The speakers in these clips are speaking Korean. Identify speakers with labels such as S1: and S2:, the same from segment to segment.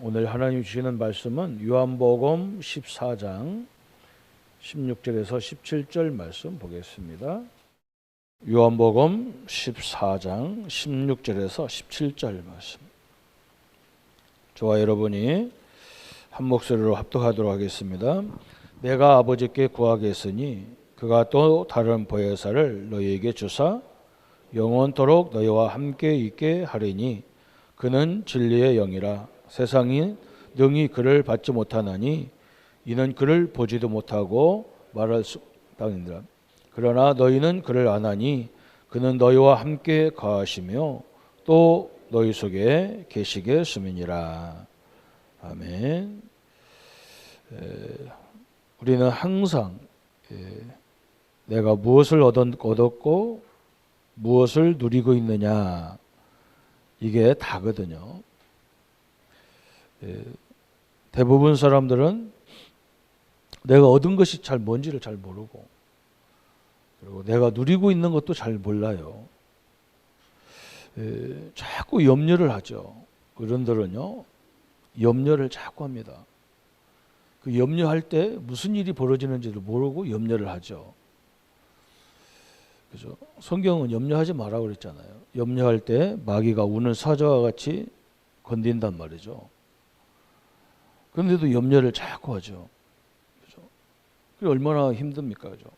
S1: 오늘 하나님 주시는 말씀은 요한복음 14장 16절에서 17절 말씀 보겠습니다. 요한복음 14장 16절에서 17절 말씀. 저와 여러분이 한 목소리로 합독하도록 하겠습니다. 내가 아버지께 구하겠으니 그가 또 다른 보혜사를 너희에게 주사 영원토록 너희와 함께 있게 하리니 그는 진리의 영이라. 세상이 능히 그를 받지 못하나니 이는 그를 보지도 못하고 말할 수 없느니라. 그러나 너희는 그를 아나니 그는 너희와 함께 거하시며 또 너희 속에 계시겠음이니라. 아멘. 우리는 항상 내가 무엇을 얻었고 무엇을 누리고 있느냐, 이게 다거든요. 대부분 사람들은 내가 얻은 것이 뭔지를 잘 모르고, 그리고 내가 누리고 있는 것도 잘 몰라요. 자꾸 염려를 하죠. 어른들은요, 염려를 자꾸 합니다. 그 염려할 때 무슨 일이 벌어지는지를 모르고 염려를 하죠. 그죠? 성경은 염려하지 마라 그랬잖아요. 염려할 때 마귀가 우는 사자와 같이 건든단 말이죠. 그런데도 염려를 자꾸 하죠. 그죠? 그게 얼마나 힘듭니까? 그죠?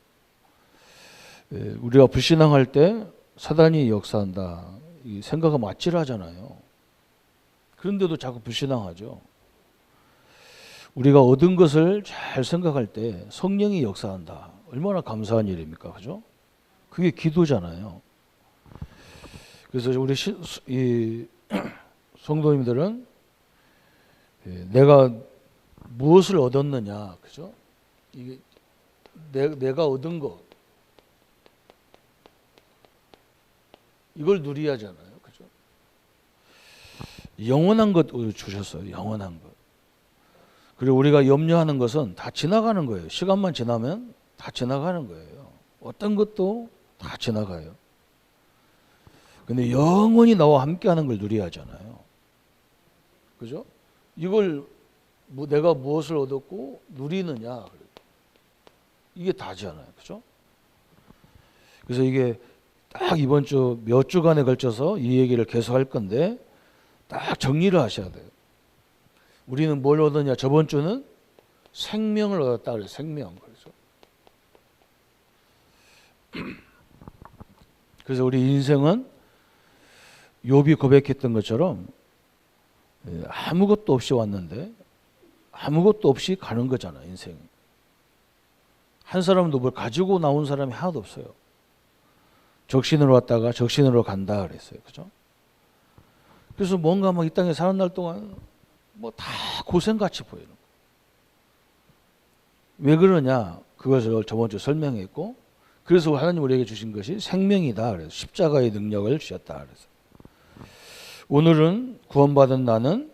S1: 우리가 불신앙할 때 사단이 역사한다, 이 생각은 아찔하잖아요. 그런데도 자꾸 불신앙하죠. 우리가 얻은 것을 잘 생각할 때 성령이 역사한다, 얼마나 감사한 일입니까? 그죠? 그게 기도잖아요. 그래서 우리 성도님들은 내가 무엇을 얻었느냐, 그죠? 이게 내가 얻은 것, 이걸 누려야 하잖아요, 그죠? 영원한 것 주셨어요, 영원한 것. 그리고 우리가 염려하는 것은 다 지나가는 거예요. 시간만 지나면 다 지나가는 거예요. 어떤 것도 다 지나가요. 근데 영원히 나와 함께하는 걸 누려야 하잖아요, 그죠? 이걸 내가 무엇을 얻었고 누리느냐, 이게 다잖아요, 그죠? 그래서 이게 딱 이번 주 몇 주간에 걸쳐서 이 얘기를 계속 할 건데 딱 정리를 하셔야 돼요. 우리는 뭘 얻었냐? 저번 주는 생명을 얻었다 그래요. 생명. 그래서 우리 인생은 욥이 고백했던 것처럼 아무것도 없이 왔는데 아무것도 없이 가는 거잖아, 인생. 한 사람도 뭘 가지고 나온 사람이 하나도 없어요. 적신으로 왔다가 적신으로 간다 그랬어요, 그죠? 그래서 뭔가 이 땅에 사는 날 동안 다 고생같이 보이는 거예요. 왜 그러냐? 그것을 저번 주 설명했고, 그래서 하나님 우리에게 주신 것이 생명이다 그래서 십자가의 능력을 주셨다 그래서. 오늘은 구원받은 나는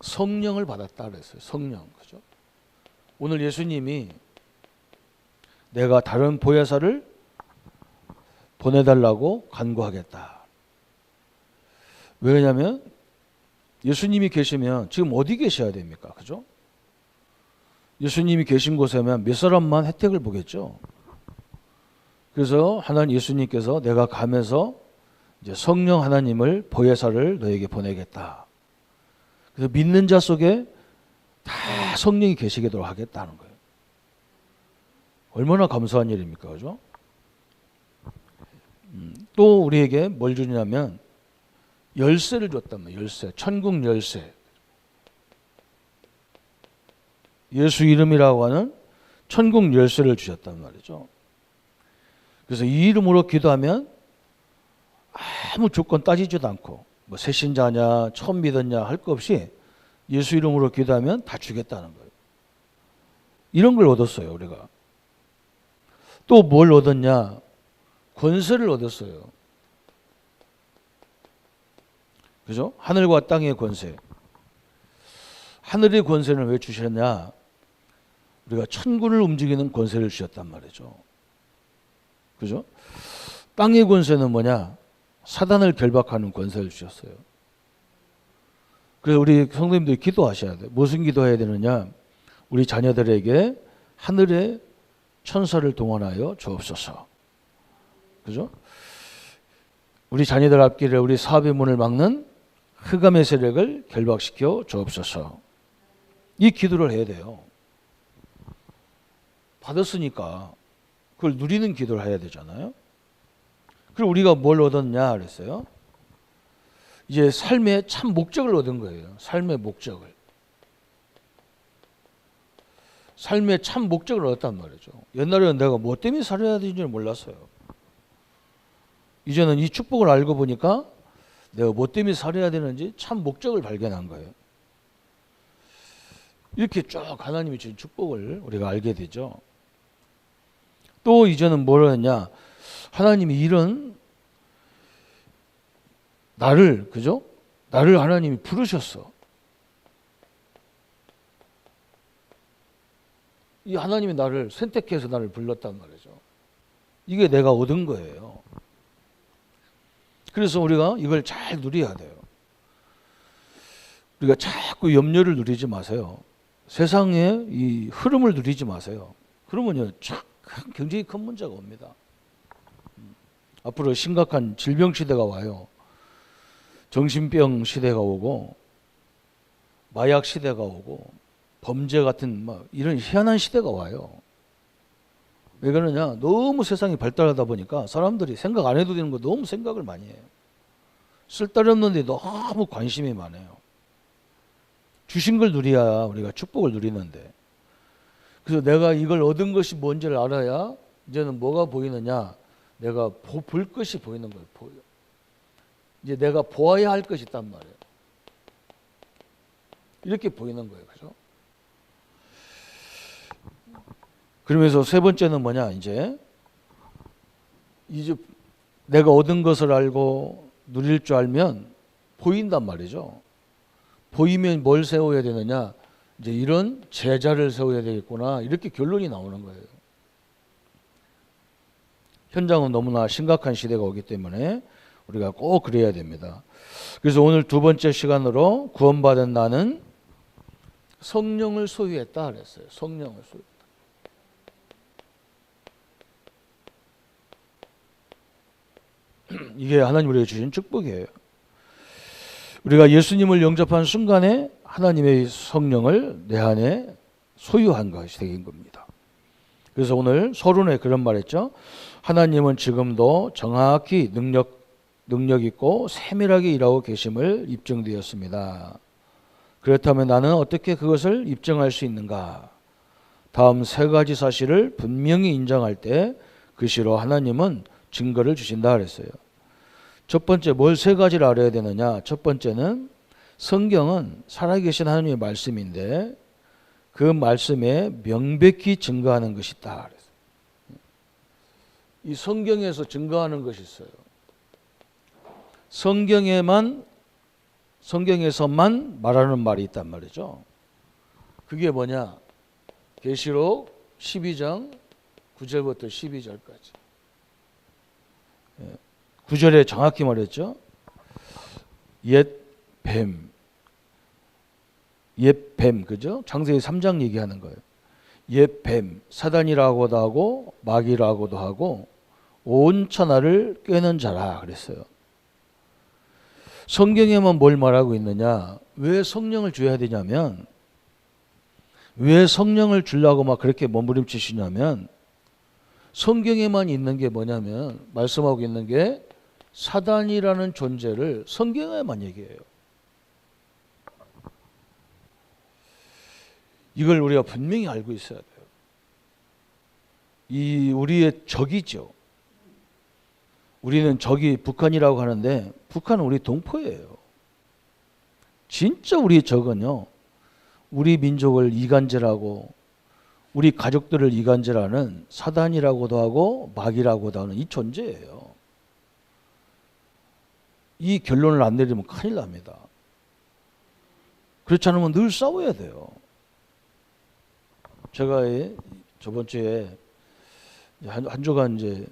S1: 성령을 받았다 그랬어요. 성령, 그죠? 오늘 예수님이 내가 다른 보혜사를 보내달라고 간구하겠다. 왜냐하면 예수님이 계시면 지금 어디 계셔야 됩니까? 그죠? 예수님이 계신 곳에면 몇 사람만 혜택을 보겠죠. 그래서 하나님 예수님께서 내가 가면서 이제 성령 하나님을 보혜사를 너에게 보내겠다. 그래서 믿는 자 속에 다 성령이 계시게 도록 하겠다는 거예요. 얼마나 감사한 일입니까? 그죠? 또 우리에게 뭘 주냐면 열쇠를 줬단 말이에요. 열쇠. 천국 열쇠. 예수 이름이라고 하는 천국 열쇠를 주셨단 말이죠. 그래서 이 이름으로 기도하면 아무 조건 따지지도 않고 새신자냐 처음 믿었냐 할 거 없이 예수 이름으로 기도하면 다 주겠다는 거예요. 이런 걸 얻었어요, 우리가. 또 뭘 얻었냐? 권세를 얻었어요. 그죠? 하늘과 땅의 권세. 하늘의 권세는 왜 주셨냐? 우리가 천군을 움직이는 권세를 주셨단 말이죠. 그죠? 땅의 권세는 뭐냐? 사단을 결박하는 권세를 주셨어요. 그래서 우리 성도님들이 기도하셔야 돼요. 무슨 기도해야 되느냐? 우리 자녀들에게 하늘의 천사를 동원하여 주옵소서. 그죠? 우리 자녀들 앞길에 우리 사업의 문을 막는 흑암의 세력을 결박시켜 주옵소서. 이 기도를 해야 돼요. 받았으니까 그걸 누리는 기도를 해야 되잖아요. 그리고 우리가 뭘 얻었냐 그랬어요? 이제 삶의 참 목적을 얻은 거예요. 삶의 목적을. 삶의 참 목적을 얻었단 말이죠. 옛날에는 내가 뭐 때문에 살아야 되는지 몰랐어요. 이제는 이 축복을 알고 보니까 내가 뭐 때문에 살아야 되는지 참 목적을 발견한 거예요. 이렇게 쭉 하나님이 주신 축복을 우리가 알게 되죠. 또 이제는 뭘 했냐? 하나님이 이런 나를, 그죠? 나를 하나님이 부르셨어. 이 하나님이 나를 선택해서 나를 불렀단 말이죠. 이게 내가 얻은 거예요. 그래서 우리가 이걸 잘 누려야 돼요. 우리가 자꾸 염려를 누리지 마세요. 세상의 이 흐름을 누리지 마세요. 그러면요, 굉장히 큰 문제가 옵니다. 앞으로 심각한 질병 시대가 와요. 정신병 시대가 오고, 마약 시대가 오고, 범죄 같은 막 이런 희한한 시대가 와요. 왜 그러냐? 너무 세상이 발달하다 보니까 사람들이 생각 안 해도 되는 거 너무 생각을 많이 해요. 쓸데없는 데 너무 관심이 많아요. 주신 걸 누려야 우리가 축복을 누리는데. 그래서 내가 이걸 얻은 것이 뭔지를 알아야 이제는 뭐가 보이느냐? 내가 볼 것이 보이는 거예요. 보여. 이제 내가 보아야 할 것이 있단 말이에요. 이렇게 보이는 거예요. 그죠? 그러면서 세 번째는 뭐냐? 이제 내가 얻은 것을 알고 누릴 줄 알면 보인단 말이죠. 보이면 뭘 세워야 되느냐? 이제 이런 제자를 세워야 되겠구나. 이렇게 결론이 나오는 거예요. 현장은 너무나 심각한 시대가 오기 때문에 우리가 꼭 그래야 됩니다. 그래서 오늘 두 번째 시간으로 구원받은 나는 성령을 소유했다 그랬어요. 성령을 소유했다. 이게 하나님 우리에게 주신 축복이에요. 우리가 예수님을 영접한 순간에 하나님의 성령을 내 안에 소유한 것이 되는 겁니다. 그래서 오늘 서론에 그런 말 했죠. 하나님은 지금도 정확히 능력 있고 세밀하게 일하고 계심을 입증되었습니다. 그렇다면 나는 어떻게 그것을 입증할 수 있는가? 다음 세 가지 사실을 분명히 인정할 때 그 시로 하나님은 증거를 주신다 그랬어요. 첫 번째, 뭘 세 가지를 알아야 되느냐? 첫 번째는 성경은 살아계신 하나님의 말씀인데 그 말씀에 명백히 증거하는 것이 있다. 이 성경에서 증거하는 것이 있어요. 성경에서만 말하는 말이 있단 말이죠. 그게 뭐냐? 계시록 12장 9절부터 12절까지. 9절에 정확히 말했죠. 옛 뱀, 그죠? 창세기 3장 얘기하는 거예요. 옛 뱀, 사단이라고도 하고 마귀라고도 하고 온 천하를 꿰는 자라 그랬어요. 성경에만 뭘 말하고 있느냐? 왜 성령을 줘야 되냐면, 왜 성령을 주려고 막 그렇게 몸부림치시냐면, 성경에만 있는 게 뭐냐면, 말씀하고 있는 게 사단이라는 존재를 성경에만 얘기해요. 이걸 우리가 분명히 알고 있어야 돼요. 이 우리의 적이죠. 우리는 적이 북한이라고 하는데 북한은 우리 동포예요. 진짜 우리의 적은요, 우리 민족을 이간질하고 우리 가족들을 이간질하는 사단이라고도 하고 마귀라고도 하는 이 존재예요. 이 결론을 안 내리면 큰일 납니다. 그렇지 않으면 늘 싸워야 돼요. 제가 저번 주에 한 주간 이제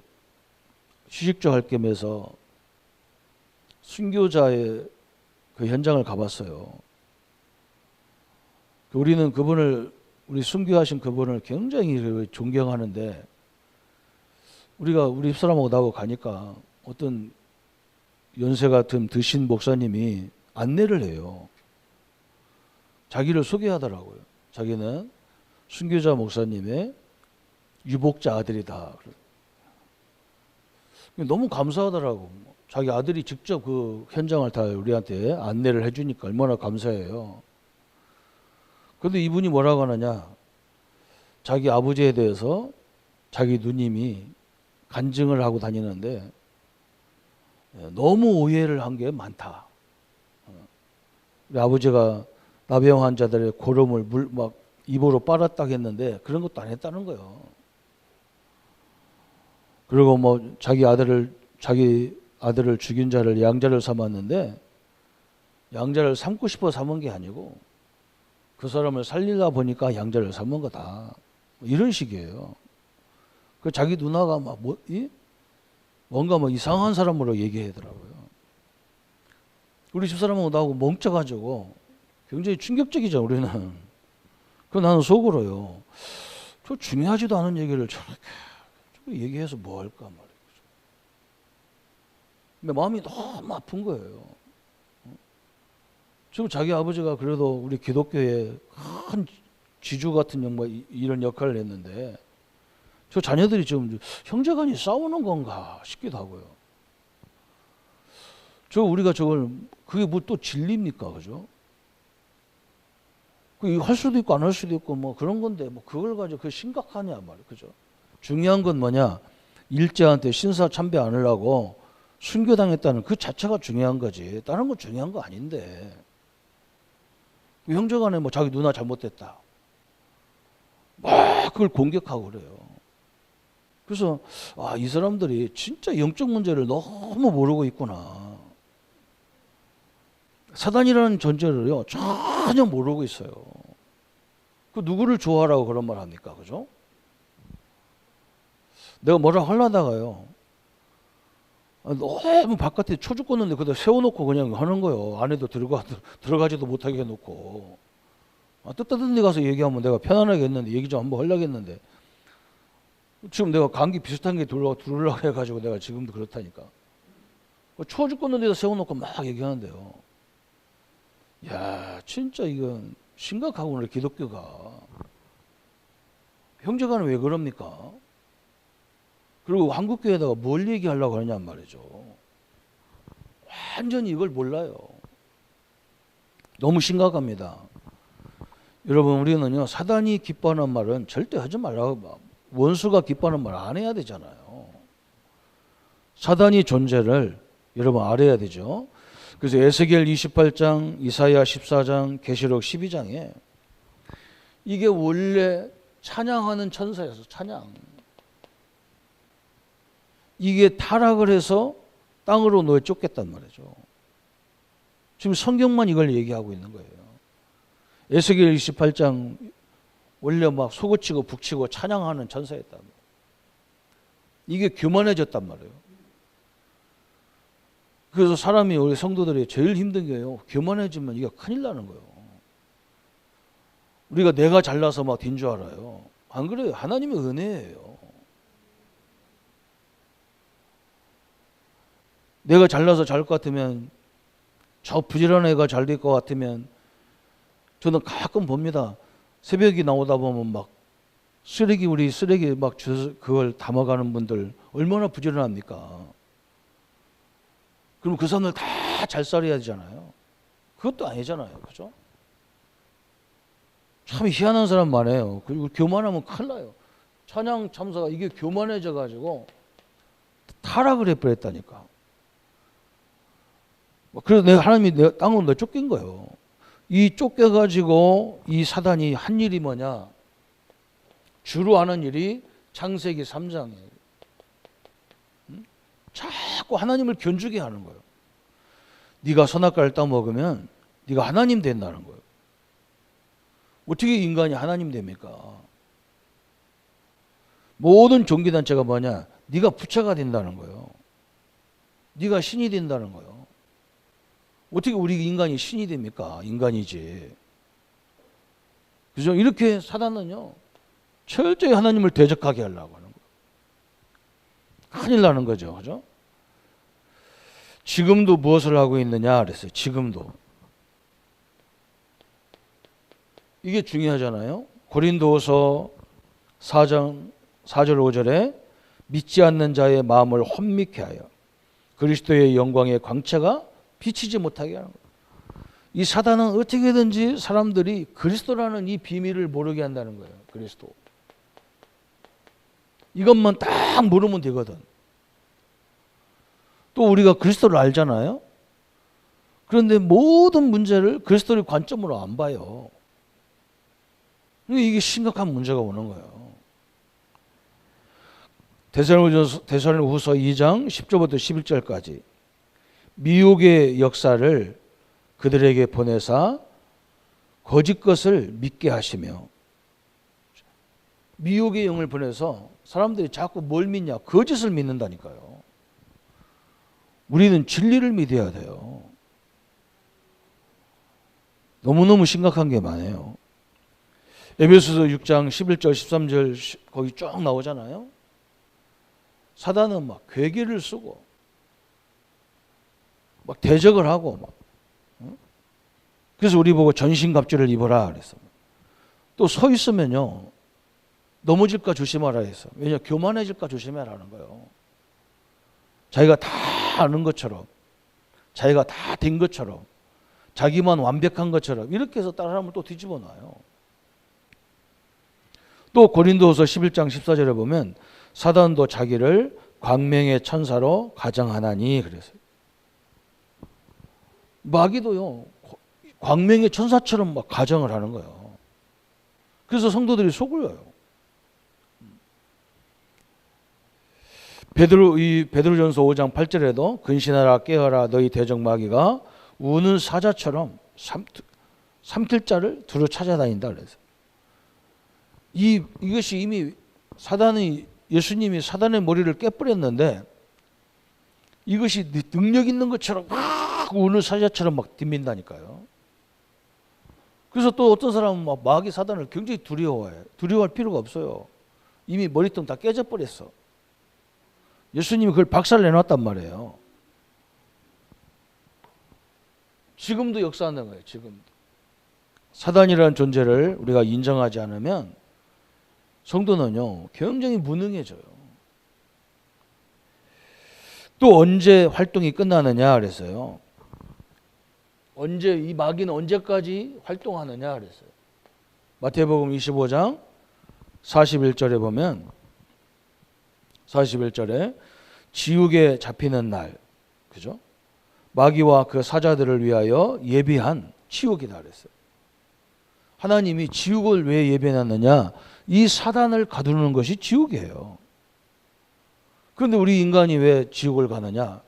S1: 휴식조 할 겸해서 순교자의 그 현장을 가봤어요. 우리는 그분을, 우리 순교하신 그분을 굉장히 존경하는데, 우리가 우리 집사람하고 나하고 가니까 어떤 연세가 좀 드신 목사님이 안내를 해요. 자기를 소개하더라고요. 자기는 순교자 목사님의 유복자 아들이다. 너무 감사하더라고. 자기 아들이 직접 그 현장을 다 우리한테 안내를 해주니까 얼마나 감사해요. 그런데 이분이 뭐라고 하느냐, 자기 아버지에 대해서 자기 누님이 간증을 하고 다니는데 너무 오해를 한 게 많다. 우리 아버지가 나병 환자들의 고름을 막 입으로 빨았다고 했는데 그런 것도 안 했다는 거예요. 그리고 뭐 자기 아들을 죽인 자를 양자를 삼았는데 양자를 삼고 싶어 삼은 게 아니고 그 사람을 살리다 보니까 양자를 삼은 거다. 이런 식이에요. 그 자기 누나가 막 뭔가 뭐 이상한 사람으로 얘기하더라고요. 우리 집사람하고 나하고 멍청가지고 굉장히 충격적이죠, 우리는. 그 나는 속으로요. 저 중요하지도 않은 얘기를 저렇게 얘기해서 뭐 할까 말이에요. 근데 마음이 너무 아픈 거예요. 지금 자기 아버지가 그래도 우리 기독교에 큰 지주 같은 이런 역할을 했는데 저 자녀들이 지금 형제간이 싸우는 건가 싶기도 하고요. 우리가 저걸 그게 뭐 또 진리입니까, 그죠? 그 할 수도 있고 안 할 수도 있고 뭐 그런 건데 뭐 그걸 가지고 그 심각하냐 말이에요, 그죠? 중요한 건 뭐냐, 일제한테 신사 참배 안 하려고 순교당했다는 그 자체가 중요한 거지. 다른 건 중요한 거 아닌데. 형제간에 뭐 자기 누나 잘못됐다, 막 그걸 공격하고 그래요. 그래서 이 사람들이 진짜 영적 문제를 너무 모르고 있구나. 사단이라는 존재를요 전혀 모르고 있어요. 그 누구를 좋아하라고 그런 말 합니까, 그죠? 내가 뭐라 하려다가요 너무 바깥에 초 죽겠는데 그다 세워놓고 그냥 하는 거예요. 안에도 들어가지도 못하게 해놓고. 뜻다른 데 가서 얘기하면 내가 편안하게 했는데 얘기 좀 한번 하려고 했는데 지금 내가 감기 비슷한 게 들으려고 해가지고 내가 지금도 그렇다니까. 초 죽겠는 데다 세워놓고 막 얘기하는데요. 야, 진짜 이건 심각하구나, 기독교가. 형제간은 왜 그럽니까? 그리고 한국교회에다가 뭘 얘기하려고 하느냐 말이죠. 완전히 이걸 몰라요. 너무 심각합니다. 여러분, 우리는요 사단이 기뻐하는 말은 절대 하지 말라고, 원수가 기뻐하는 말 안 해야 되잖아요. 사단이 존재를 여러분 알아야 되죠. 그래서 에스겔 28장, 이사야 14장, 계시록 12장에 이게 원래 찬양하는 천사였어. 찬양. 이게 타락을 해서 땅으로 놓여 쫓겼단 말이죠. 지금 성경만 이걸 얘기하고 있는 거예요. 에스겔 28장 원래 막 소고치고 북치고 찬양하는 천사였단 말이에요. 이게 교만해졌단 말이에요. 그래서 사람이, 우리 성도들이 제일 힘든 게요, 교만해지면 이게 큰일 나는 거예요. 우리가 내가 잘나서 막 된 줄 알아요. 안 그래요. 하나님의 은혜예요. 내가 잘나서 잘 것 같으면, 저 부지런한 애가 잘 될 것 같으면, 저는 가끔 봅니다. 새벽에 나오다 보면 막 우리 쓰레기 막 그걸 담아가는 분들 얼마나 부지런합니까? 그럼 그 사람들 다 잘 살아야 되잖아요. 그것도 아니잖아요, 그죠? 참 희한한 사람 많아요. 그리고 교만하면 큰일 나요. 찬양 참사가 이게 교만해져 가지고 타락을 해버렸다니까. 그래서 하나님이 내 땅으로 내 쫓긴 거예요. 이 쫓겨가지고 이 사단이 한 일이 뭐냐? 주로 하는 일이 창세기 3장이에요. 자꾸 하나님을 견주게 하는 거예요. 네가 선악과를 따먹으면 네가 하나님 된다는 거예요. 어떻게 인간이 하나님 됩니까? 모든 종교단체가 뭐냐? 네가 부처가 된다는 거예요. 네가 신이 된다는 거예요. 어떻게 우리 인간이 신이 됩니까? 인간이지. 그죠? 이렇게 사단은요, 철저히 하나님을 대적하게 하려고 하는 거예요. 큰일 나는 거죠. 그죠? 지금도 무엇을 하고 있느냐 그랬어요. 지금도. 이게 중요하잖아요. 고린도후서 4장 4절 5절에 믿지 않는 자의 마음을 혼미케 하여 그리스도의 영광의 광채가 비치지 못하게 하는 거예요. 이 사단은 어떻게든지 사람들이 그리스도라는 이 비밀을 모르게 한다는 거예요. 그리스도. 이것만 딱 모르면 되거든. 또 우리가 그리스도를 알잖아요. 그런데 모든 문제를 그리스도의 관점으로 안 봐요. 이게 심각한 문제가 오는 거예요. 데살로니가후서 2장 10절부터 11절까지 미혹의 역사를 그들에게 보내사 거짓 것을 믿게 하시며, 미혹의 영을 보내서 사람들이 자꾸 뭘 믿냐? 거짓을 믿는다니까요. 우리는 진리를 믿어야 돼요. 너무너무 심각한 게 많아요. 에베소서 6장 11절 13절 거기 쭉 나오잖아요. 사단은 막 괴계를 쓰고 막 대적을 하고 막. 그래서 우리 보고 전신갑주를 입어라 그랬어. 또 서 있으면요, 넘어질까 조심하라 했어. 왜냐, 교만해질까 조심해라는 거예요. 자기가 다 아는 것처럼, 자기가 다 된 것처럼, 자기만 완벽한 것처럼 이렇게 해서 다른 사람을 또 뒤집어 놔요. 또 고린도후서 11장 14절에 보면 사단도 자기를 광명의 천사로 가정하나니 그랬어요. 마귀도요, 광명의 천사처럼 막 가정을 하는 거예요. 그래서 성도들이 속을려요. 베드로전서 5장 8절에도 근신하라 깨어라 너희 대적 마귀가 우는 사자처럼 삼킬 자를 두루 찾아다닌다 그래서 이것이 이미 예수님이 사단의 머리를 깨버렸는데 이것이 능력 있는 것처럼 막 우는 사자처럼 막 뒷민다니까요. 그래서 또 어떤 사람은 막 마귀 사단을 굉장히 두려워해. 두려워할 필요가 없어요. 이미 머리통 다 깨져버렸어. 예수님이 그걸 박살 내놨단 말이에요. 지금도 역사하는 거예요. 지금도. 사단이라는 존재를 우리가 인정하지 않으면 성도는요, 굉장히 무능해져요. 또 언제 활동이 끝나느냐 그랬어요. 이 마귀는 언제까지 활동하느냐 그랬어요. 마태복음 25장 41절에 보면 41절에 지옥에 잡히는 날, 그죠? 마귀와 그 사자들을 위하여 예비한 지옥이다 그랬어요. 하나님이 지옥을 왜 예비해놨느냐? 이 사단을 가두는 것이 지옥이에요. 그런데 우리 인간이 왜 지옥을 가느냐?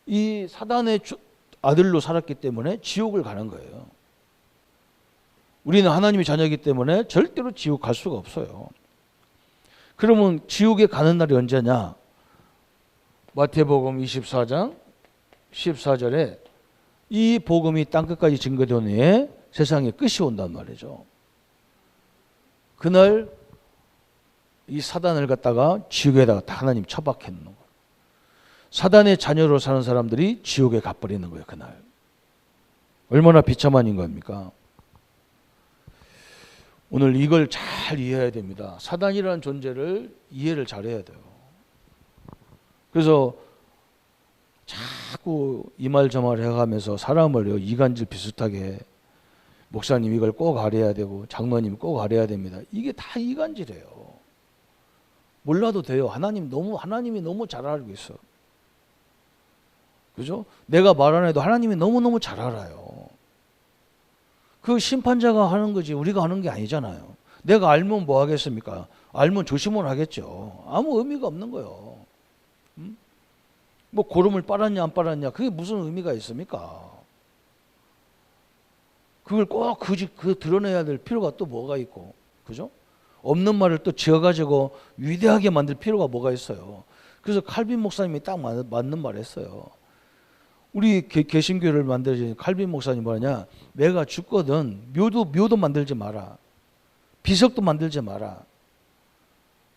S1: 이 사단의 아들로 살았기 때문에 지옥을 가는 거예요. 우리는 하나님의 자녀이기 때문에 절대로 지옥 갈 수가 없어요. 그러면 지옥에 가는 날이 언제냐? 마태복음 24장 14절에 이 복음이 땅끝까지 증거된 후에 세상에 끝이 온단 말이죠. 그날 이 사단을 갖다가 지옥에다가 다 하나님 처박혀 놓는 거예요. 사단의 자녀로 사는 사람들이 지옥에 가버리는 거예요. 그날. 얼마나 비참한 인간입니까? 오늘 이걸 잘 이해해야 됩니다. 사단이라는 존재를 이해를 잘해야 돼요. 그래서 자꾸 이 말 저 말 해가면서 사람을 이간질 비슷하게 목사님 이걸 꼭 알아야 되고 장로님 꼭 알아야 됩니다. 이게 다 이간질이에요. 몰라도 돼요. 하나님이 너무 잘 알고 있어. 그죠? 내가 말 안 해도 하나님이 너무너무 잘 알아요. 그 심판자가 하는 거지 우리가 하는 게 아니잖아요. 내가 알면 뭐 하겠습니까? 알면 조심을 하겠죠. 아무 의미가 없는 거예요. 뭐 고름을 빨았냐 안 빨았냐 그게 무슨 의미가 있습니까? 그걸 꼭 드러내야 될 필요가 또 뭐가 있고, 그죠? 없는 말을 또 지어가지고 위대하게 만들 필요가 뭐가 있어요. 그래서 칼빈 목사님이 딱 맞는 말 했어요. 우리 개신교를 만들어진 칼빈 목사님 뭐냐? 내가 죽거든 묘도 만들지 마라. 비석도 만들지 마라.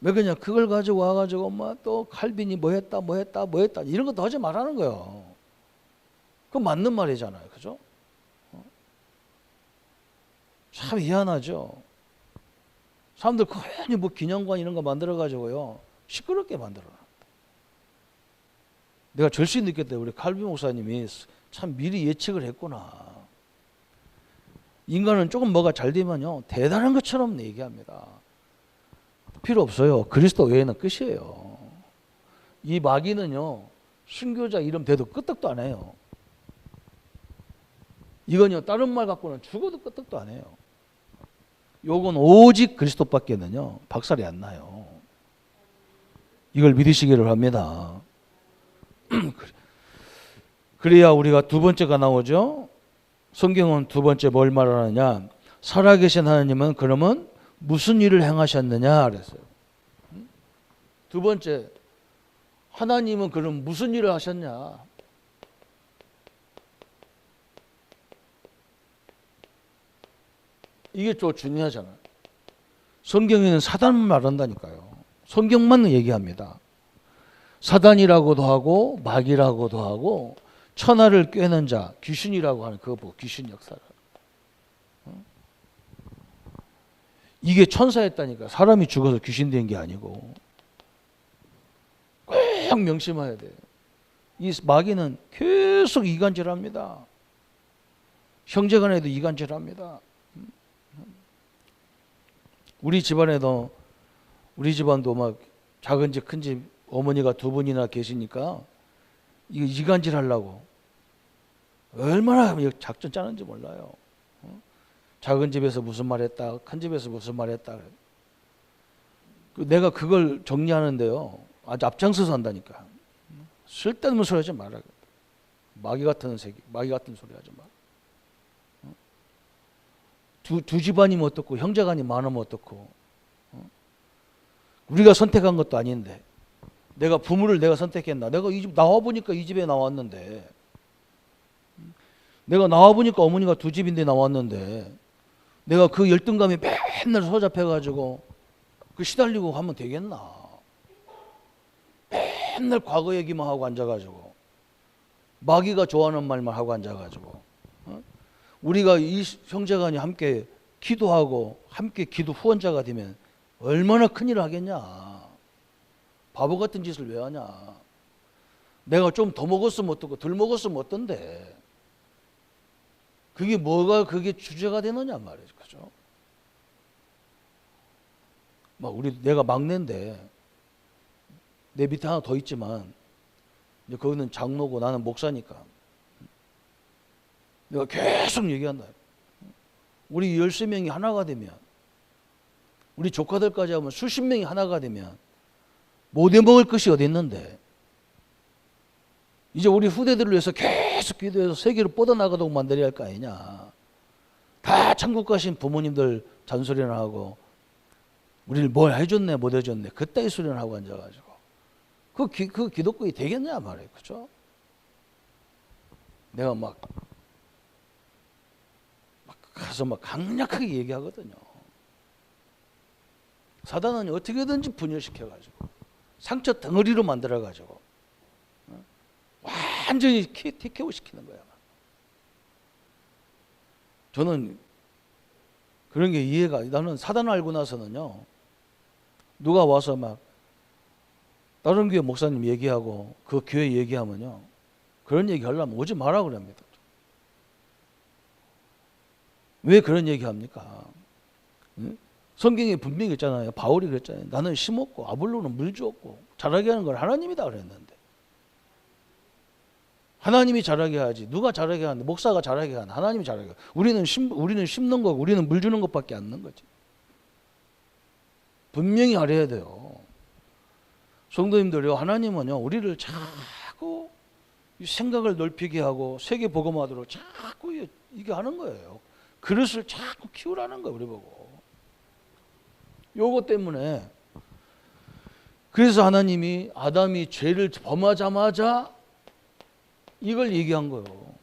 S1: 왜 그냥 그걸 가지고 와가지고 또 칼빈이 뭐 했다 이런 것도 하지 말라는 거예요. 그거 맞는 말이잖아요, 그죠? 참 희한하죠. 사람들 괜히 기념관 이런 거 만들어 가지고요 시끄럽게 만들어놔. 내가 절실히 느꼈대. 우리 칼빈 목사님이 참 미리 예측을 했구나. 인간은 조금 뭐가 잘 되면요 대단한 것처럼 얘기합니다. 필요 없어요. 그리스도 외에는 끝이에요. 이 마귀는요 순교자 이름 대도 끄떡도 안 해요. 이건요 다른 말 갖고는 죽어도 끄떡도 안 해요. 요건 오직 그리스도밖에는요 박살이 안 나요. 이걸 믿으시기를 합니다. 그래야 우리가 두 번째가 나오죠. 성경은 두 번째 뭘 말하느냐? 살아계신 하나님은 그러면 무슨 일을 행하셨느냐 그랬어요. 두 번째, 하나님은 그럼 무슨 일을 하셨냐? 이게 또 중요하잖아요. 성경에는 사단만 말한다니까요. 성경만 얘기합니다. 사단이라고도 하고 마귀라고도 하고 천하를 꿰는 자, 귀신이라고 하는 그거 귀신 역사를. 이게 천사였다니까. 사람이 죽어서 귀신 된 게 아니고. 꼭 명심해야 돼요. 이 마귀는 계속 이간질합니다. 형제간에도 이간질합니다. 우리 집안도 작은 집 큰 집 어머니가 두 분이나 계시니까 이거 이간질 하려고 얼마나 작전 짜는지 몰라요. 작은 집에서 무슨 말 했다, 큰 집에서 무슨 말 했다. 내가 그걸 정리하는데요 아주 앞장서서 한다니까. 쓸데없는 소리 하지 말라. 마귀 같은 소리 하지 마. 두 집안이면 어떻고 형제간이 많으면 어떻고. 우리가 선택한 것도 아닌데 내가 부모를 내가 선택했나? 내가 이 집 나와보니까 이 집에 나왔는데, 내가 나와보니까 어머니가 두 집인데 나왔는데, 내가 그 열등감이 맨날 소잡해가지고 그 시달리고 하면 되겠나? 맨날 과거 얘기만 하고 앉아가지고 마귀가 좋아하는 말만 하고 앉아가지고 우리가 이 형제간이 함께 기도하고 함께 기도 후원자가 되면 얼마나 큰일을 하겠냐? 바보 같은 짓을 왜 하냐? 내가 좀 더 먹었으면 어떻고 덜 먹었으면 어떤데? 그게 뭐가 그게 주제가 되느냐 말이죠, 그죠? 내가 막내인데 내 밑에 하나 더 있지만 이제 거기는 장로고 나는 목사니까 내가 계속 얘기한다. 우리 13명이 하나가 되면, 우리 조카들까지 하면 수십 명이 하나가 되면 못 해먹을 것이 어디 있는데, 이제 우리 후대들을 위해서 계속 기도해서 세계로 뻗어나가도록 만들어야 할 거 아니냐. 다 천국 가신 부모님들 잔소리나 하고 우리를 뭘 해줬네 못 해줬네 그따위 소리나 하고 앉아가지고 그 기독교이 되겠냐 말이에요, 그죠? 내가 가서 강력하게 얘기하거든요. 사단은 어떻게든지 분열시켜가지고 상처 덩어리로 만들어가지고 완전히 TKO 시키는 거야. 저는 그런 게 이해가, 나는 사단을 알고 나서는요, 누가 와서 다른 교회 목사님 얘기하고 그 교회 얘기하면요, 그런 얘기 하려면 오지 마라 그럽니다. 왜 그런 얘기 합니까? 성경에 분명히 있잖아요. 바울이 그랬잖아요. 나는 심었고 아볼로는 물 주었고 자라게 하는 건 하나님이다 그랬는데, 하나님이 자라게 하지 누가 자라게 하는데? 목사가 자라게 하는, 하나님이 자라게 하는. 우리는 심는 거고 우리는 물 주는 것밖에 안 넣는 거지. 분명히 알아야 돼요. 성도님들이요, 하나님은요 우리를 자꾸 생각을 넓히게 하고 세계 복음화도록 자꾸 이게 하는 거예요. 그릇을 자꾸 키우라는 거예요, 우리 보고. 요거 때문에 그래서 하나님이 아담이 죄를 범하자마자 이걸 얘기한 거예요.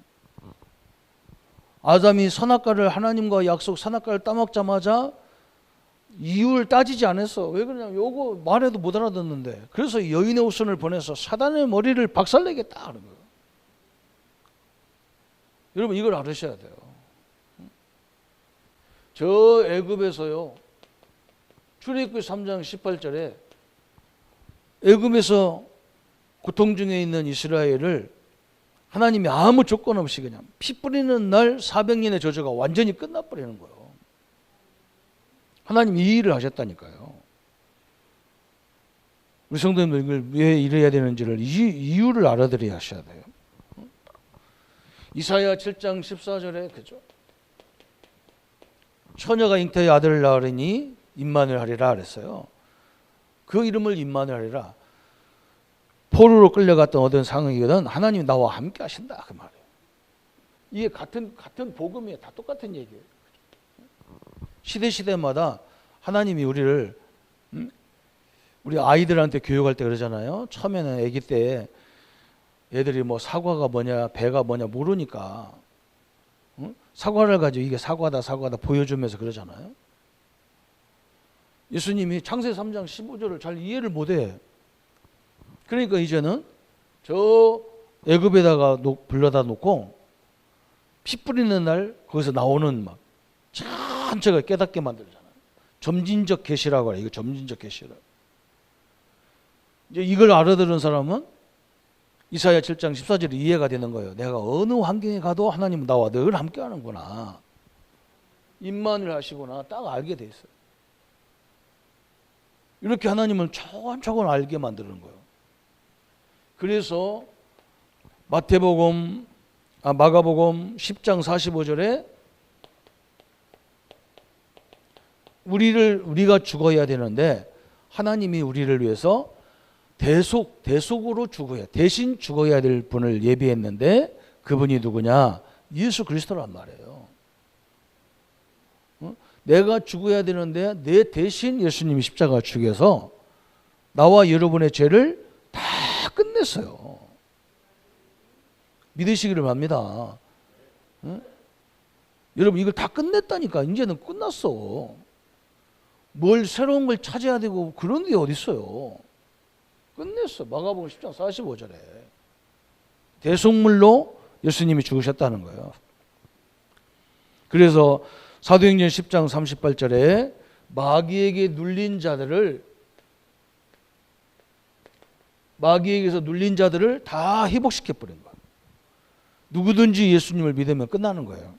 S1: 아담이 선악과를 하나님과 약속 선악과를 따먹자마자 이유를 따지지 않았어. 왜 그러냐면 요거 말해도 못 알아듣는데. 그래서 여인의 후손을 보내서 사단의 머리를 박살내겠다 하는 거예요. 여러분 이걸 알으셔야 돼요. 저 애굽에서요. 출애굽기 3장 18절에 애굽에서 고통 중에 있는 이스라엘을 하나님이 아무 조건 없이 그냥 피 뿌리는 날 400년의 저주가 완전히 끝나버리는 거예요. 하나님이 이 일을 하셨다니까요. 우리 성도님들 이걸 왜 이래야 되는지를 이유를 알아들어야 하셔야 돼요. 이사야 7장 14절에 그죠? 처녀가 잉태의 아들을 낳으리니 임마누엘 하리라 그랬어요. 그 이름을 임마누엘 하리라. 포로로 끌려갔던 어떤 상황이거든 하나님이 나와 함께 하신다 그 말이에요. 이게 같은 복음이에요. 다 똑같은 얘기예요. 시대마다 하나님이 우리를 우리 아이들한테 교육할 때 그러잖아요. 처음에는 아기 때 애들이 뭐 사과가 뭐냐 배가 뭐냐 모르니까 사과를 가지고 이게 사과다 보여주면서 그러잖아요. 예수님이 창세기 3장 15절을 잘 이해를 못해. 그러니까 이제는 저 애굽에다가 불러다 놓고 피 뿌리는 날 거기서 나오는 막 전체가 깨닫게 만들잖아요. 점진적 계시라고 해요. 이거 점진적 계시라. 이제 이걸 알아들은 사람은 이사야 7장 14절이 이해가 되는 거예요. 내가 어느 환경에 가도 하나님은 나와 늘 함께 하는구나. 임마누엘 하시구나. 딱 알게 돼 있어요. 이렇게 하나님을 초건초건 알게 만드는 거예요. 그래서 마가복음 10장 45절에 우리가 죽어야 되는데 하나님이 우리를 위해서 대속으로 죽어야 대신 죽어야 될 분을 예비했는데 그분이 누구냐? 예수 그리스도란 말이에요. 내가 죽어야 되는데 내 대신 예수님이 십자가 죽여서 나와 여러분의 죄를 다 끝냈어요. 믿으시기를 바랍니다. 여러분 이걸 다 끝냈다니까. 이제는 끝났어. 뭘 새로운 걸 찾아야 되고 그런 게 어디 있어요. 끝냈어. 마가복음 10장 45절에 대속물로 예수님이 죽으셨다는 거예요. 그래서 사도행전 10장 38절에 마귀에게 눌린 자들을 마귀에게서 눌린 자들을 다 회복시켜 버린 거예요. 누구든지 예수님을 믿으면 끝나는 거예요.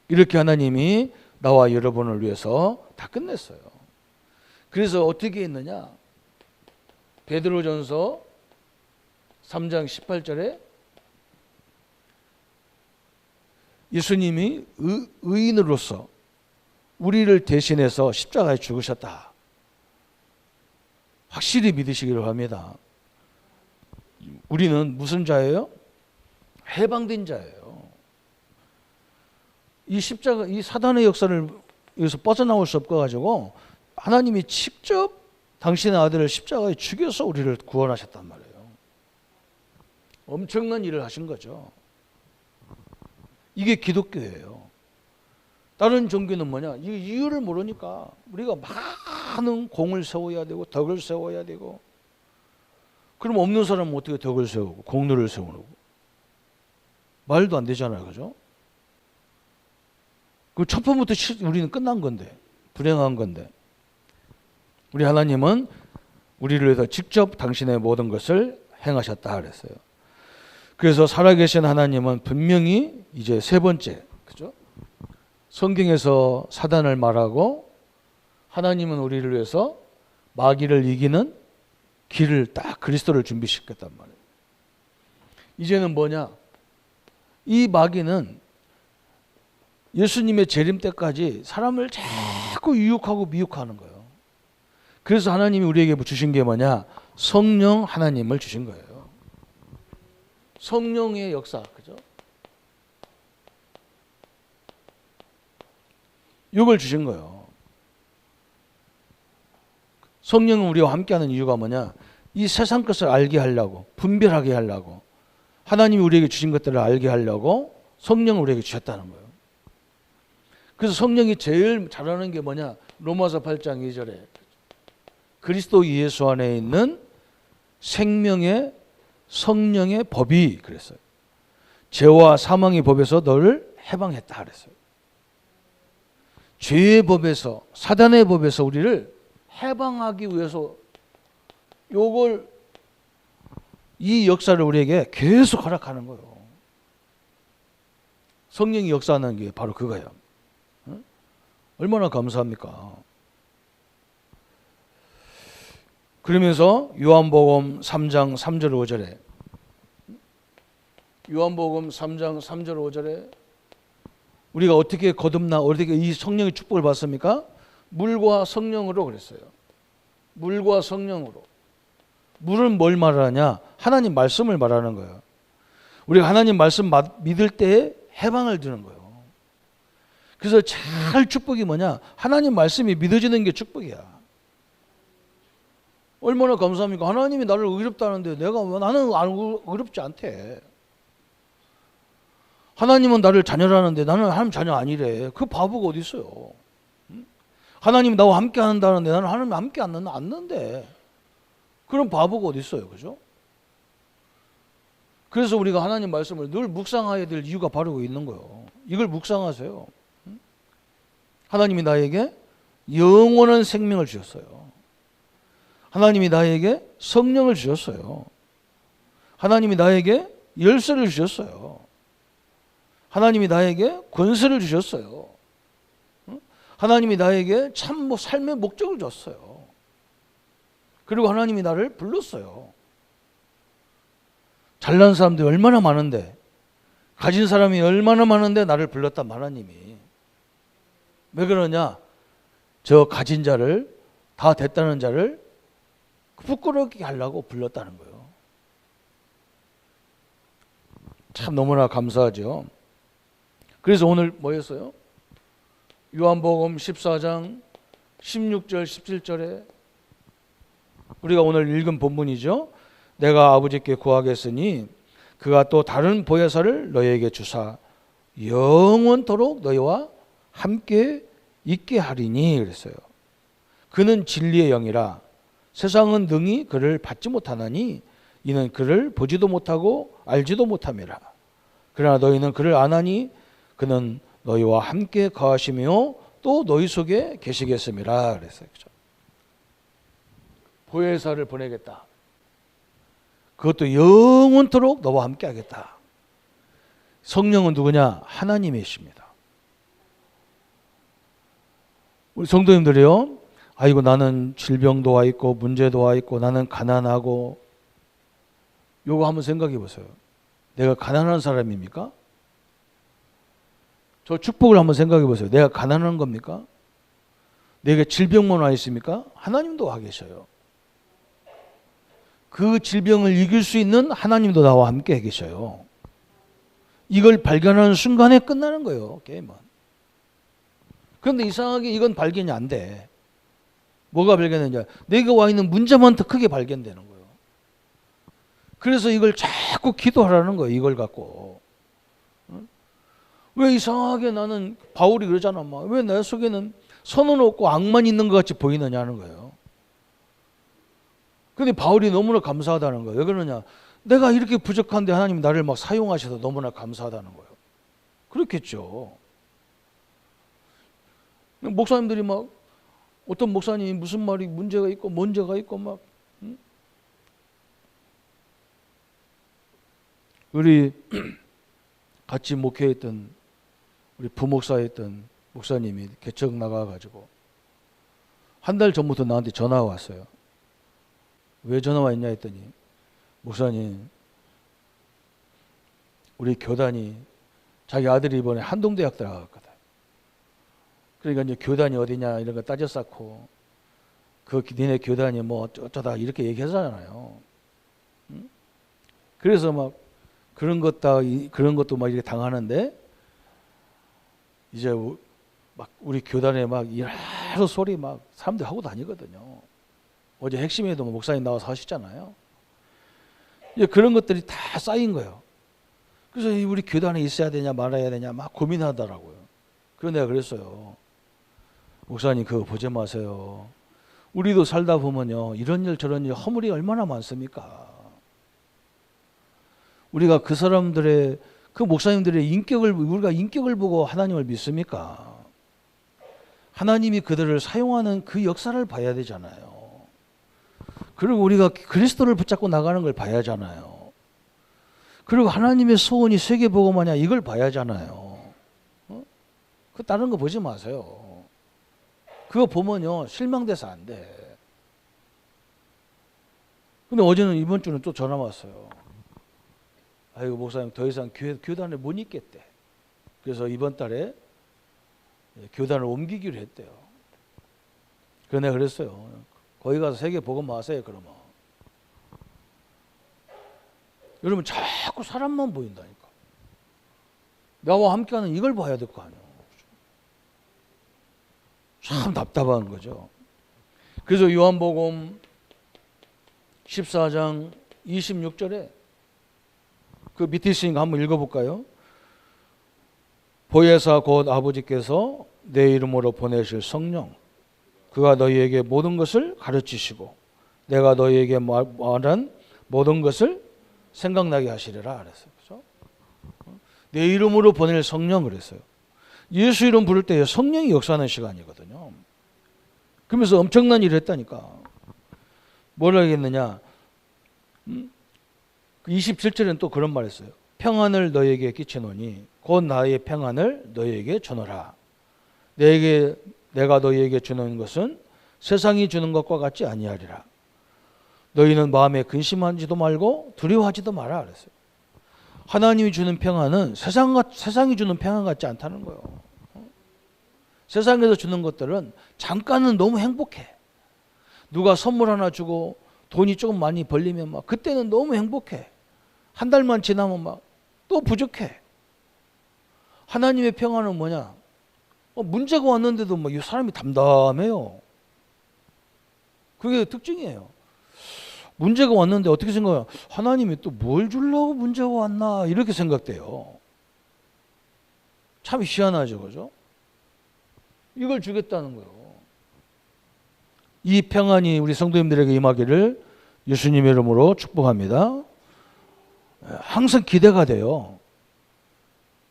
S1: 이렇게 하나님이 나와 여러분을 위해서 다 끝냈어요. 그래서 어떻게 했느냐? 베드로전서 3장 18절에 예수님이 의인으로서 우리를 대신해서 십자가에 죽으셨다. 확실히 믿으시기를 합니다. 우리는 무슨 자예요? 해방된 자예요. 이 십자가, 이 사단의 역사를 여기서 빠져나올 수 없어가지고 하나님이 직접 당신의 아들을 십자가에 죽여서 우리를 구원하셨단 말이에요. 엄청난 일을 하신 거죠. 이게 기독교예요. 다른 종교는 뭐냐? 이 이유를 모르니까 우리가 많은 공을 세워야 되고 덕을 세워야 되고, 그럼 없는 사람은 어떻게 덕을 세우고 공로를 세우고? 말도 안 되잖아요. 그죠? 그 첫 번부터 우리는 끝난 건데, 불행한 건데, 우리 하나님은 우리를 위해서 직접 당신의 모든 것을 행하셨다 그랬어요. 그래서 살아계신 하나님은 분명히 이제 세 번째, 그죠? 성경에서 사단을 말하고 하나님은 우리를 위해서 마귀를 이기는 길을 딱 그리스도를 준비시켰단 말이에요. 이제는 뭐냐? 이 마귀는 예수님의 재림 때까지 사람을 자꾸 유혹하고 미혹하는 거예요. 그래서 하나님이 우리에게 주신 게 뭐냐? 성령 하나님을 주신 거예요. 성령의 역사, 그죠? 이걸 주신 거예요. 성령은 우리와 함께하는 이유가 뭐냐? 이 세상 것을 알게 하려고, 분별하게 하려고, 하나님이 우리에게 주신 것들을 알게 하려고 성령을 우리에게 주셨다는 거예요. 그래서 성령이 제일 잘하는 게 뭐냐? 로마서 8장 2절에 그리스도 예수 안에 있는 생명의 성령의 법이 그랬어요. 죄와 사망의 법에서 너를 해방했다 그랬어요. 죄의 법에서, 사단의 법에서 우리를 해방하기 위해서 이 역사를 우리에게 계속 허락하는 거예요. 성령이 역사하는 게 바로 그거예요. 얼마나 감사합니까? 그러면서 요한복음 3장 3절 5절에 요한복음 3장 3절 5절에 우리가 어떻게 거듭나 어떻게 이 성령의 축복을 받습니까? 물과 성령으로 그랬어요. 물과 성령으로. 물은 뭘 말하냐? 하나님 말씀을 말하는 거예요. 우리가 하나님 말씀 믿을 때 해방을 주는 거예요. 그래서 잘 축복이 뭐냐? 하나님 말씀이 믿어지는 게 축복이야. 얼마나 감사합니까? 하나님이 나를 의롭다는데 나는 의롭지 않대. 하나님은 나를 자녀라는데 나는 하나님 자녀 아니래. 그 바보가 어디 있어요? 하나님이 나와 함께 한다는데 나는 하나님 함께 안 넣는데. 그런 바보가 어디 있어요? 그죠? 그래서 우리가 하나님 말씀을 늘 묵상해야 될 이유가 바로 있는 거예요. 이걸 묵상하세요. 하나님이 나에게 영원한 생명을 주셨어요. 하나님이 나에게 성령을 주셨어요. 하나님이 나에게 열쇠를 주셨어요. 하나님이 나에게 권세를 주셨어요. 하나님이 나에게 참 삶의 목적을 줬어요. 그리고 하나님이 나를 불렀어요. 잘난 사람들이 얼마나 많은데, 가진 사람이 얼마나 많은데 나를 불렀단 하나님이. 왜 그러냐? 저 가진 자를, 다 됐다는 자를 부끄럽게 하려고 불렀다는 거예요. 참 너무나 감사하죠. 그래서 오늘 뭐였어요? 요한복음 14장 16절 17절에 우리가 오늘 읽은 본문이죠. 내가 아버지께 구하겠으니 그가 또 다른 보혜사를 너희에게 주사 영원토록 너희와 함께 있게 하리니 그랬어요. 그는 진리의 영이라 세상은 능히 그를 받지 못하나니 이는 그를 보지도 못하고 알지도 못함이라. 그러나 너희는 그를 아나니 그는 너희와 함께 거하시며 또 너희 속에 계시겠음이라 그랬어요. 그렇죠? 보혜사를 보내겠다. 그것도 영원토록 너와 함께 하겠다. 성령은 누구냐? 하나님이십니다. 우리 성도님들이요, 아이고 나는 질병도 와 있고 문제도 와 있고 나는 가난하고, 요거 한번 생각해 보세요. 내가 가난한 사람입니까? 저 축복을 한번 생각해 보세요. 내가 가난한 겁니까? 내가 질병만 와 있습니까? 하나님도 와 계셔요. 그 질병을 이길 수 있는 하나님도 나와 함께 계셔요. 이걸 발견하는 순간에 끝나는 거예요, 게임은. 그런데 이상하게 이건 발견이 안 돼. 뭐가 발견되냐? 내가 와 있는 문제만 더 크게 발견되는 거예요. 그래서 이걸 자꾸 기도하라는 거예요, 이걸 갖고. 왜 이상하게 나는, 바울이 그러잖아, 왜 내 속에는 선은 없고 악만 있는 것 같이 보이느냐는 거예요. 근데 바울이 너무나 감사하다는 거예요. 왜 그러냐? 내가 이렇게 부족한데 하나님이 나를 막 사용하셔서 너무나 감사하다는 거예요. 그렇겠죠. 목사님들이 막, 어떤 목사님이 무슨 말이 문제가 있고 문제가 있고 막, 우리 같이 목회했던 우리 부목사였던 목사님이 개척 나가가지고 한 달 전부터 나한테 전화가 왔어요. 왜 전화가 있냐 했더니, 목사님, 우리 교단이, 자기 아들이 이번에 한동대학 들어갔거든. 그러니까 이제 교단이 어디냐 이런 거 따져쌌고, 그 니네 교단이 뭐 어쩌다 이렇게 얘기하잖아요. 그래서 막 그런 것도 막 이렇게 당하는데, 이제 막 우리 교단에 막 여러 소리 막 사람들 하고 다니거든요. 어제 핵심에도 목사님 나와서 하시잖아요. 이제 그런 것들이 다 쌓인 거예요. 그래서 우리 교단에 있어야 되냐 말아야 되냐 막 고민하더라고요. 그래서 내가 그랬어요. 목사님 그거 보지 마세요. 우리도 살다 보면요, 이런 일 저런 일 허물이 얼마나 많습니까? 우리가 그 사람들의, 그 목사님들의 인격을, 우리가 인격을 보고 하나님을 믿습니까? 하나님이 그들을 사용하는 그 역사를 봐야 되잖아요. 그리고 우리가 그리스도를 붙잡고 나가는 걸 봐야 하잖아요. 그리고 하나님의 소원이 세계복음하냐 이걸 봐야 하잖아요. 그 다른 거 보지 마세요. 그거 보면요 실망돼서 안 돼. 근데 어제는, 이번 주는 또 전화 왔어요. 아이고 목사님 더 이상 교단을 못 있겠대. 그래서 이번 달에 교단을 옮기기로 했대요. 그래서 내가 그랬어요. 거기 가서 세계 복음 하세요 그러면. 여러분 자꾸 사람만 보인다니까. 나와 함께하는 이걸 봐야 될 거 아니에요. 참 답답한 거죠. 그래서 요한복음 14장 26절에 그 밑에 있으니까 한번 읽어볼까요? 보혜사 곧 아버지께서 내 이름으로 보내실 성령, 그가 너희에게 모든 것을 가르치시고 내가 너희에게 말한 모든 것을 생각나게 하시리라 그랬어요. 그렇죠? 내 이름으로 보낼 성령 그랬어요. 예수 이름 부를 때 성령이 역사하는 시간이거든요. 그러면서 엄청난 일을 했다니까. 뭘 하겠느냐? 27절에는 또 그런 말 했어요. 평안을 너희에게 끼치노니 곧 나의 평안을 너희에게 주노라. 내가 너희에게 주는 것은 세상이 주는 것과 같지 아니하리라. 너희는 마음에 근심하지도 말고 두려워하지도 마라 그랬어요. 하나님이 주는 평안은 세상이 주는 평안 같지 않다는 거예요. 세상에서 주는 것들은 잠깐은 너무 행복해. 누가 선물 하나 주고 돈이 조금 많이 벌리면 막 그때는 너무 행복해. 한 달만 지나면 막 또 부족해. 하나님의 평안은 뭐냐? 문제가 왔는데도 막 이 사람이 담담해요. 그게 특징이에요. 문제가 왔는데 어떻게 생각해요? 하나님이 또 뭘 주려고 문제가 왔나 이렇게 생각돼요. 참 희한하죠, 그죠? 이걸 주겠다는 거예요. 이 평안이 우리 성도님들에게 임하기를 예수님의 이름으로 축복합니다. 항상 기대가 돼요.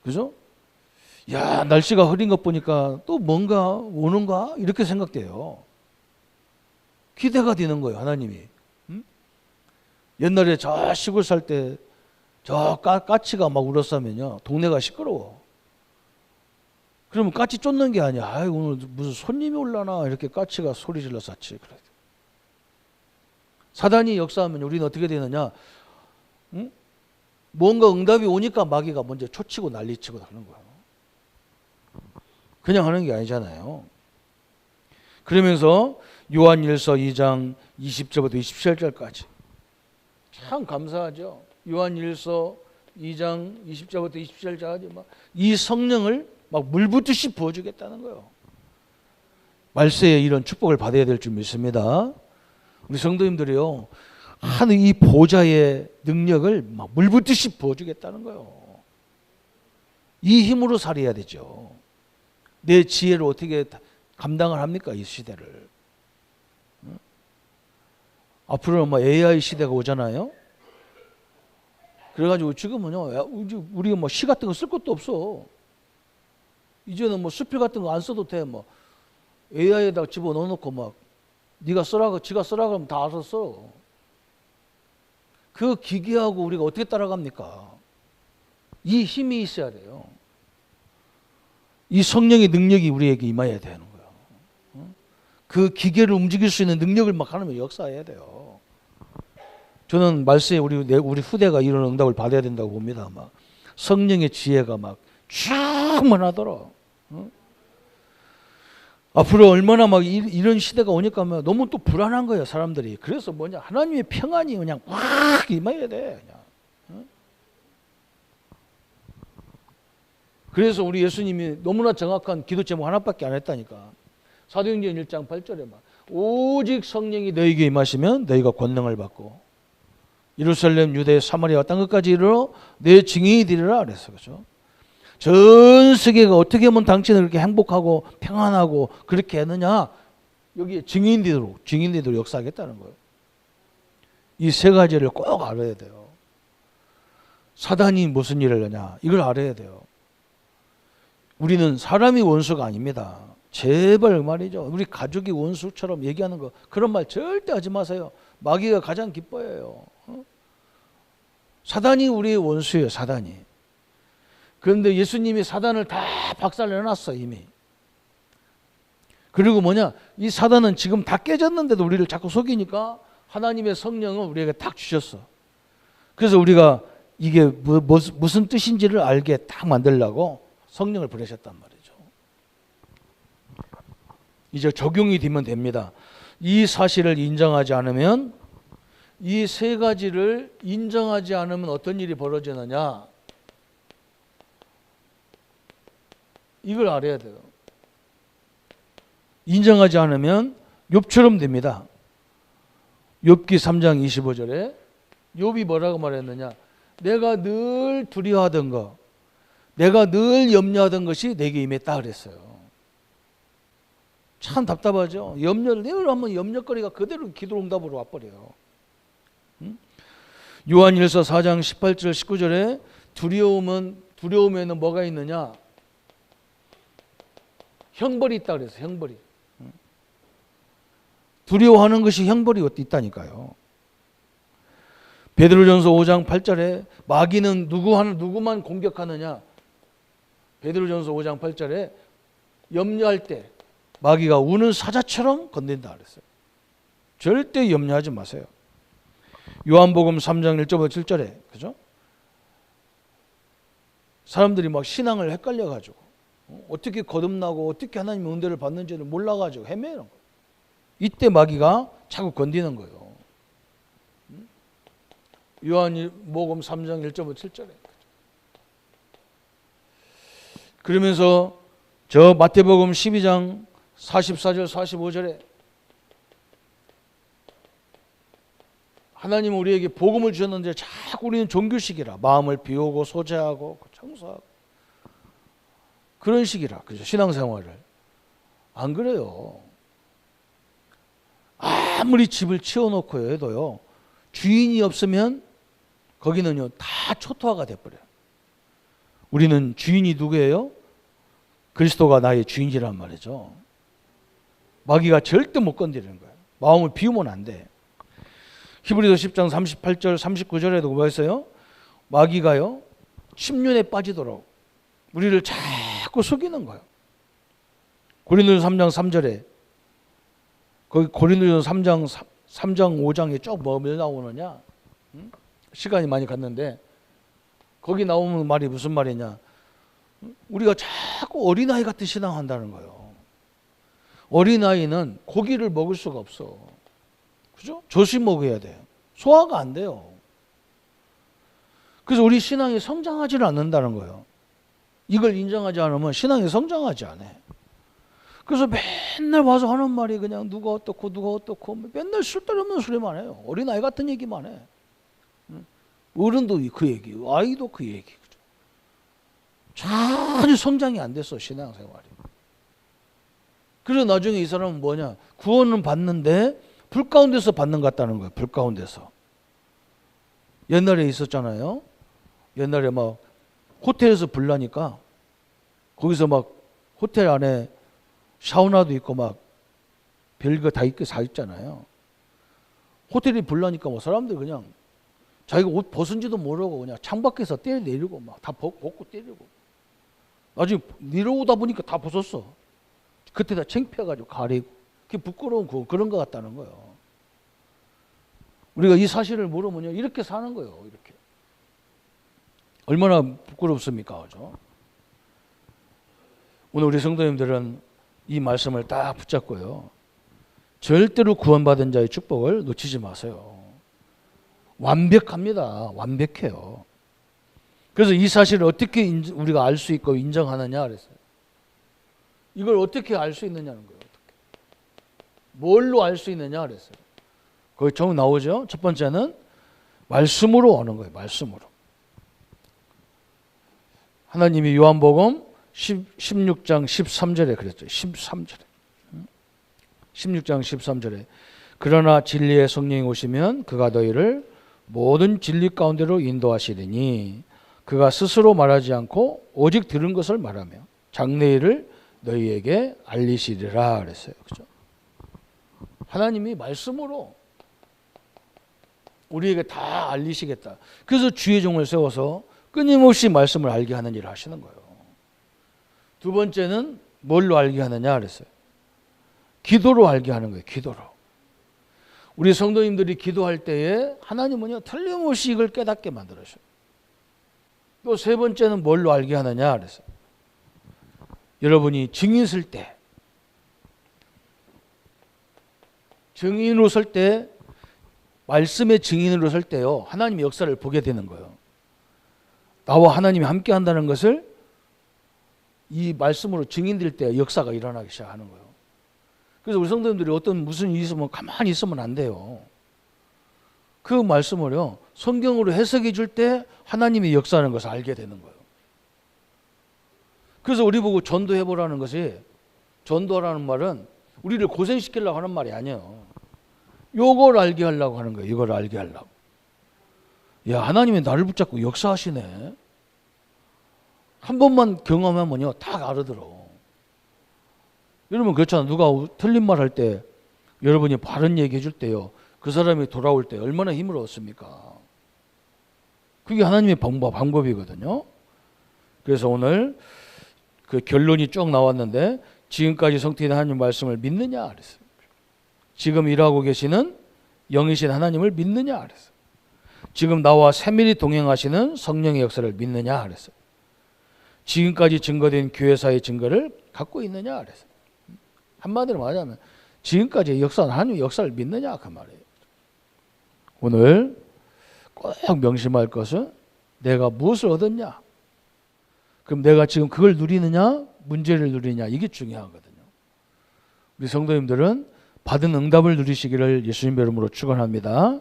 S1: 그죠? 야, 날씨가 흐린 것 보니까 또 뭔가 오는가? 이렇게 생각돼요. 기대가 되는 거예요, 하나님이. 옛날에 저 시골 살 때 저 까치가 막 울었으면요, 동네가 시끄러워. 그러면 까치 쫓는 게 아니야. 아이, 오늘 무슨 손님이 올라나? 이렇게 까치가 소리 질러 쌌지. 그래. 사단이 역사하면 우리는 어떻게 되느냐? 뭔가 응답이 오니까 마귀가 먼저 초치고 난리치고 하는 거예요. 그냥 하는 게 아니잖아요. 그러면서 요한일서 2장 20절부터 27절까지 참 감사하죠. 요한일서 2장 20절부터 27절까지 막 이 성령을 막 물붓듯이 부어주겠다는 거예요. 말세에 이런 축복을 받아야 될 줄 믿습니다. 우리 성도님들이요, 하늘 이 보좌의 능력을 막 물붓듯이 부어주겠다는 거예요. 이 힘으로 살아야 되죠. 내 지혜로 어떻게 감당을 합니까, 이 시대를? 앞으로는 뭐 AI 시대가 오잖아요. 그래가지고 지금은요, 우리가 뭐 시 같은 거 쓸 것도 없어. 이제는 뭐 수필 같은 거 안 써도 돼. 뭐 AI에다가 집어 넣어놓고 막 네가 쓰라고, 지가 쓰라고 하면 다 알아서 써. 그 기계하고 우리가 어떻게 따라갑니까? 이 힘이 있어야 돼요. 이 성령의 능력이 우리에게 임해야 되는 거예요. 그 기계를 움직일 수 있는 능력을 막 하나님 역사해야 돼요. 저는 말세에 우리 후대가 이런 응답을 받아야 된다고 봅니다. 막 성령의 지혜가 막 충만하더라. 앞으로 얼마나 막 이런 시대가 오니까 너무 또 불안한 거예요, 사람들이. 그래서 뭐냐, 하나님의 평안이 그냥 확 임해야 돼. 그냥. 그래서 우리 예수님이 너무나 정확한 기도 제목 하나밖에 안 했다니까. 사도행전 1장 8절에 막 오직 성령이 너희에게 임하시면 너희가 권능을 받고 예루살렘, 유대, 사마리아 땅 끝까지 이르러 내 증인이 되리라 그랬어요. 그죠? 전 세계가 어떻게 하면 당신을 그렇게 행복하고 평안하고 그렇게 했느냐? 여기에 증인되도록 역사하겠다는 거예요. 이 세 가지를 꼭 알아야 돼요. 사단이 무슨 일을 하냐? 이걸 알아야 돼요. 우리는 사람이 원수가 아닙니다. 제발 말이죠. 우리 가족이 원수처럼 얘기하는 거 그런 말 절대 하지 마세요. 마귀가 가장 기뻐해요. 사단이 우리의 원수예요. 사단이. 그런데 예수님이 사단을 다 박살내놨어 이미. 그리고 뭐냐? 이 사단은 지금 다 깨졌는데도 우리를 자꾸 속이니까 하나님의 성령을 우리에게 딱 주셨어. 그래서 우리가 이게 무슨 뜻인지를 알게 딱 만들려고 성령을 보내셨단 말이죠. 이제 적용이 되면 됩니다. 이 사실을 인정하지 않으면, 이 세 가지를 인정하지 않으면 어떤 일이 벌어지느냐? 이걸 알아야 돼요. 인정하지 않으면 욥처럼 됩니다. 욥기 3장 25절에 욥이 뭐라고 말했느냐? 내가 늘 두려워하던 거, 내가 늘 염려하던 것이 내게 임했다 그랬어요. 참 답답하죠. 염려를 늘 하면 염려거리가 그대로 기도응답으로 와버려요. 요한일서 4장 18절 19절에 두려움에는 뭐가 있느냐? 형벌이 있다 그랬어요. 형벌이. 두려워하는 것이 형벌이 있다니까요. 베드로전서 5장 8절에 마귀는 누구만 공격하느냐? 베드로전서 5장 8절에 염려할 때 마귀가 우는 사자처럼 건넨다 그랬어요. 절대 염려하지 마세요. 요한복음 3장 1절부터 7절에 그죠? 사람들이 막 신앙을 헷갈려 가지고 어떻게 거듭나고 어떻게 하나님의 은혜를 받는지를 몰라 가지고 헤매는 거예요. 이때 마귀가 자꾸 건드리는 거예요. 요한복음 3장 1절부터 7절에. 그러면서 저 마태복음 12장 44절 45절에 하나님은 우리에게 복음을 주셨는데 자꾸 우리는 종교식이라 마음을 비우고 소재하고 청소하고 그런 식이라 그죠? 신앙생활을 안 그래요. 아무리 집을 치워놓고 해도요 주인이 없으면 거기는요 다 초토화가 돼버려요. 우리는 주인이 누구예요? 그리스도가 나의 주인이란 말이죠. 마귀가 절대 못 건드리는 거예요. 마음을 비우면 안 돼. 히브리서 10장 38절 39절에도 뭐가 있어요? 마귀가요 침륜에 빠지도록 우리를 자꾸 속이는 거예요. 고린도서 3장 3절에 거기 고린도서 3장 5장에 쭉 뭐 나오느냐? 시간이 많이 갔는데 거기 나오는 말이 무슨 말이냐? 우리가 자꾸 어린아이 같은 신앙한다는 거예요. 어린아이는 고기를 먹을 수가 없어. 그죠? 조식 먹어야 돼요. 소화가 안 돼요. 그래서 우리 신앙이 성장하지를 않는다는 거예요. 이걸 인정하지 않으면 신앙이 성장하지 않아. 그래서 맨날 와서 하는 말이 그냥 누가 어떻고 맨날 쓸데없는 소리만 해요. 어린아이 같은 얘기만 해. 어른도 그 얘기, 아이도 그 얘기. 전혀 성장이 안 됐어, 신앙생활이. 그래서 나중에 이 사람은 뭐냐? 구원은 받는데 불 가운데서 받는 것 같다는 거예요. 불 가운데서. 옛날에 있었잖아요. 옛날에 막 호텔에서 불 나니까 거기서 막 호텔 안에 샤워나도 있고 막 별거 다 있고 다 있잖아요. 호텔이 불 나니까 뭐 사람들 그냥 자기가 옷 벗은지도 모르고 그냥 창밖에서 때려내리고 막 다 벗고 때리고. 나중에 내려오다 보니까 다 벗었어. 그때 다 창피해가지고 가리고. 그게 부끄러운 그런 것 같다는 거예요. 우리가 이 사실을 모르면요 이렇게 사는 거예요. 이렇게. 얼마나 부끄럽습니까? 그죠? 오늘 우리 성도님들은 이 말씀을 딱 붙잡고요. 절대로 구원받은 자의 축복을 놓치지 마세요. 완벽합니다. 완벽해요. 그래서 이 사실을 어떻게 우리가 알 수 있고 인정하느냐 그랬어요. 이걸 어떻게 알 수 있느냐는 거예요. 어떻게. 뭘로 알 수 있느냐 그랬어요. 거기 정 나오죠. 첫 번째는 말씀으로 오는 거예요. 말씀으로. 하나님이 요한복음 16장 13절에 그랬죠. 13절에. 16장 13절에 그러나 진리의 성령이 오시면 그가 너희를 모든 진리 가운데로 인도하시리니 그가 스스로 말하지 않고 오직 들은 것을 말하며 장래일을 너희에게 알리시리라 그랬어요. 그죠? 하나님이 말씀으로 우리에게 다 알리시겠다. 그래서 주의 종을 세워서 끊임없이 말씀을 알게 하는 일을 하시는 거예요. 두 번째는 뭘로 알게 하느냐 그랬어요. 기도로 알게 하는 거예요. 기도로. 우리 성도님들이 기도할 때에 하나님은요 틀림없이 이걸 깨닫게 만들어줘요. 또 세 번째는 뭘로 알게 하느냐 그랬어요. 여러분이 증인 쓸 때, 증인으로 설 때, 말씀의 증인으로 설 때요 하나님의 역사를 보게 되는 거예요. 나와 하나님이 함께 한다는 것을 이 말씀으로 증인될 때 역사가 일어나기 시작하는 거예요. 그래서 우리 성도님들이 어떤 무슨 일이 있으면 가만히 있으면 안 돼요. 그 말씀을요 성경으로 해석해 줄 때 하나님이 역사하는 것을 알게 되는 거예요. 그래서 우리 보고 전도해보라는 것이, 전도하라는 말은 우리를 고생시키려고 하는 말이 아니에요. 요걸 알게 하려고 하는 거예요. 이걸 알게 하려고. 야, 하나님이 나를 붙잡고 역사하시네. 한 번만 경험하면요 다 알아들어. 여러분 그렇잖아요. 누가 틀린 말 할 때 여러분이 바른 얘기 해줄 때요 그 사람이 돌아올 때 얼마나 힘을 얻습니까? 그게 하나님의 방법이거든요. 그래서 오늘 그 결론이 쭉 나왔는데 지금까지 성취된 하나님 말씀을 믿느냐 그랬어요. 지금 일하고 계시는 영이신 하나님을 믿느냐 그랬어요. 지금 나와 세밀히 동행하시는 성령의 역사를 믿느냐 그랬어요. 지금까지 증거된 교회사의 증거를 갖고 있느냐 그랬어요. 한마디로 말하자면 지금까지 역사는 하나님의 역사를 믿느냐 그 말이에요. 오늘 꼭 명심할 것은 내가 무엇을 얻었냐, 그럼 내가 지금 그걸 누리느냐 문제를 누리느냐 이게 중요하거든요. 우리 성도님들은 받은 응답을 누리시기를 예수님 이름으로 축원합니다.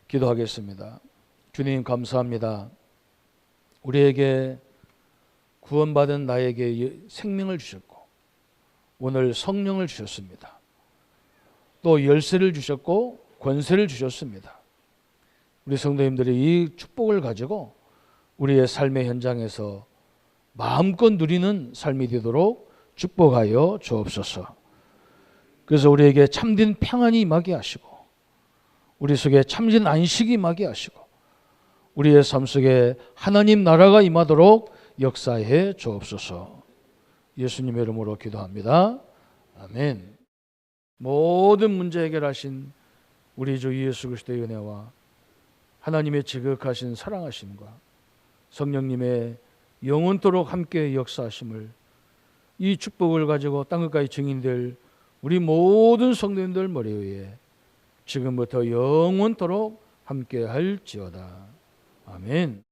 S1: 기도하겠습니다. 주님 감사합니다. 우리에게 구원받은 나에게 생명을 주셨고 오늘 성령을 주셨습니다. 또 열쇠를 주셨고 권세를 주셨습니다. 우리 성도님들이 이 축복을 가지고 우리의 삶의 현장에서 마음껏 누리는 삶이 되도록 축복하여 주옵소서. 그래서 우리에게 참된 평안이 임하게 하시고 우리 속에 참된 안식이 임하게 하시고 우리의 삶 속에 하나님 나라가 임하도록 역사해 주옵소서. 예수님의 이름으로 기도합니다. 아멘. 모든 문제 해결하신 우리 주 예수 그리스도의 은혜와 하나님의 지극하신 사랑하심과 성령님의 영원토록 함께 역사하심을, 이 축복을 가지고 땅끝까지 증인될 우리 모든 성도님들 머리 위에 지금부터 영원토록 함께 할지어다. 아멘.